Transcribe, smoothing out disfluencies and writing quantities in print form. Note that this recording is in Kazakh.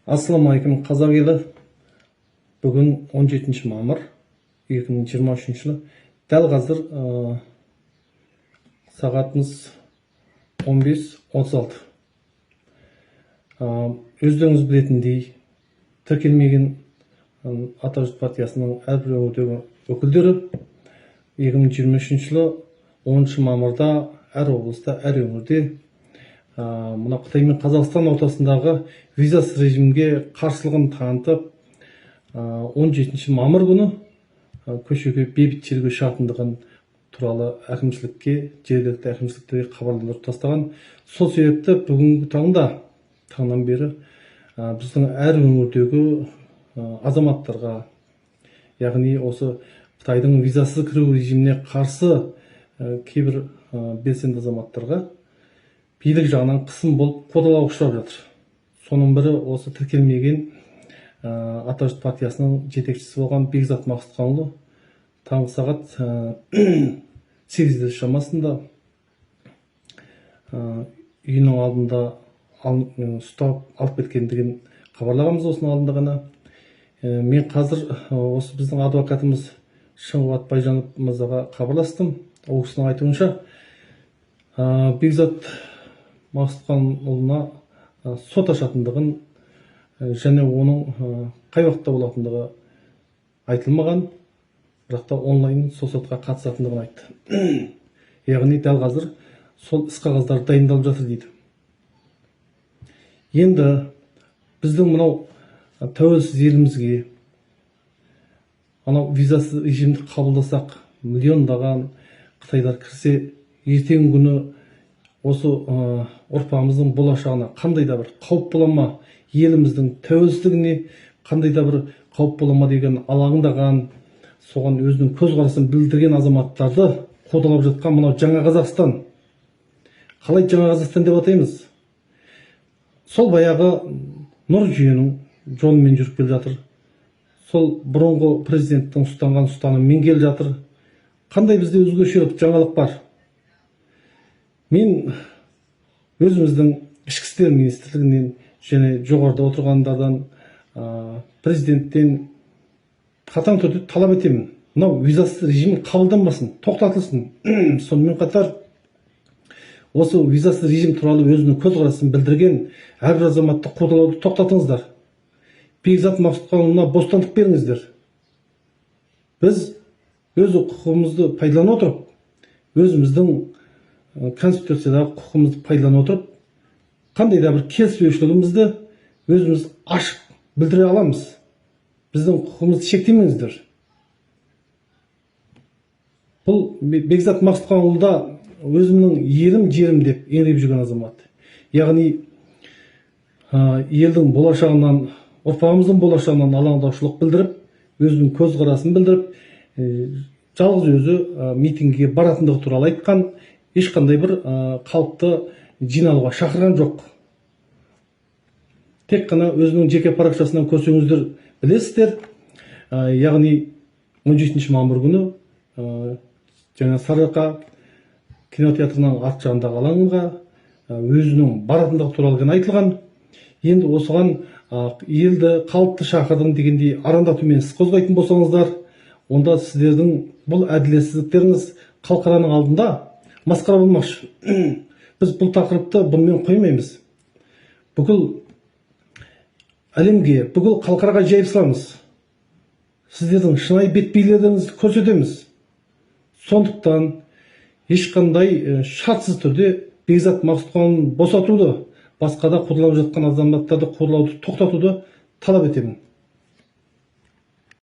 Ассалаумағалейкум қазақ елі. Бүгін 17 мамыр 2023 жылы. Дәл қазір сағатымыз 15:36. Өздеріңіз білетіндей, тіркелмеген Ата жұрт партиясының әрбір өңірдегі өкілдері 2023 жылы 10 мамырда әр облыста, әр өңірде мына Қытай мен Қазақстан ортасындағы визасыз режимге қарсылығын танытып 17 мамыр күні көшеге бейбіт шеруге шығатындығын туралы әкімшілікке, жергілікті әкімшіліктерге хабарландырып тастаған. Сол себепті бүгінгі таңнан бері біздің әр өңірдегі азаматтарға, яғни осы Қытайдың визасыз кіру режиміне қарсы кейбір белсенді азаматтарға билік жағынан қысым болып қудалауға ұшырап жатыр. Соның бірі осы тіркелмеген Ата жұрт партиясының жетекшісі болған Бекзат Мақсұтханұлы таңғы сағат 8 шамасында үйінің алдында ұстап алып кеткендігін хабарлағанбыз осының алдында ғана. Мен қазір осы біздің адвокатымыз Шыңғат Байжанов мырзаға хабарластым. Ол кісінің айтуынша Бекзат Мақсұтханұлына сот ашатындығын және оның қай уақытта болатындығы айтылмаған, бірақ та онлайн сол сотқа қатысатындығын айтты. Яғни дәл қазір сол іс қағаздары дайындалып жатыр дейді. Енді біздің мынау тәуелсіз елімізге анау визасыз режимді қабылдасақ, миллиондаған қытайлар кірсе, ертеңгі күні осы ұрпағымыздың болашағына қандай да бір қауіп бола ма, еліміздің тәуелсіздігіне қандай да бір қауіп бола ма деген алаңдаған, соған өзінің көзқарасын білдірген азаматтарды қудалап жатқан мынау жаңа Қазақстан. Қалай жаңа Қазақстан деп атаймыз? Сол баяғы нұр жүйенің жолымен жүріп келе жатыр. Сол бұрынғы президенттің ұстанған ұстанымымен келе жатыр. Қандай бізде өзгешелік, жаңалық бар? Мен өзіміздің ішкі істер министрлігінен және жоғарыда отырғандардан, президенттен қатаң түрде талап етемін. Мынау визасыз режим қабылданбасын, тоқтатылсын. Сонымен қатар осы визасыз режим туралы өзінің көзқарасын білдірген әрбір азаматты қудалауды тоқтатыңыздар. Бекзат Мақсұтханұлына бостандық беріңіздер. Біз өз құқығымызды пайдалана отырып, өзіміздің конституциядағы құқығымызды пайдалана отырып, қандай да бір келіспеушілігімізді өзіміз ашық білдіре аламыз. Біздің құқығымызды шектемеңіздер. Бұл Бекзат Мақсұтханұлы да өзімнің елім, жерім деп еңіреп жүрген азамат. Яғни елдің болашағынан, ұрпағымыздың болашағынан алаңдаушылық білдіріп, өзінің көзқарасын білдіріп, жалғыз өзі митингіге баратындығы туралы айтқан, ешқандай бір халықты жиналуға шақырған жоқ. Тек қана өзінің жеке парақшасынан көрсеңіздер білесіздер. Яғни 17 мамыр күні жаңа Сарыарқа кинотеатрының арт жағындағы алаңға өзінің баратындығы туралы айтылған. Енді осыған елді, халықты шақырдым дегендей арандатумен іс қозғайтын болсаңыздар, онда сіздердің бұл әділетсіздіктеріңіз халықараның алдында масқара болмақшы. Біз бұл тақырыпты бұнымен қоймаймыз. Бүкіл әлемге, бүкіл халықараға жайып саламыз. Сіздердің шынайы бетпейлеріңізді көрсетеміз. Сондықтан ешқандай шартсыз түрде Бекзат Мақсұтханұлын босатуды, басқа да қудалап жатқан азаматтарды қудалауды тоқтатуды талап етемін.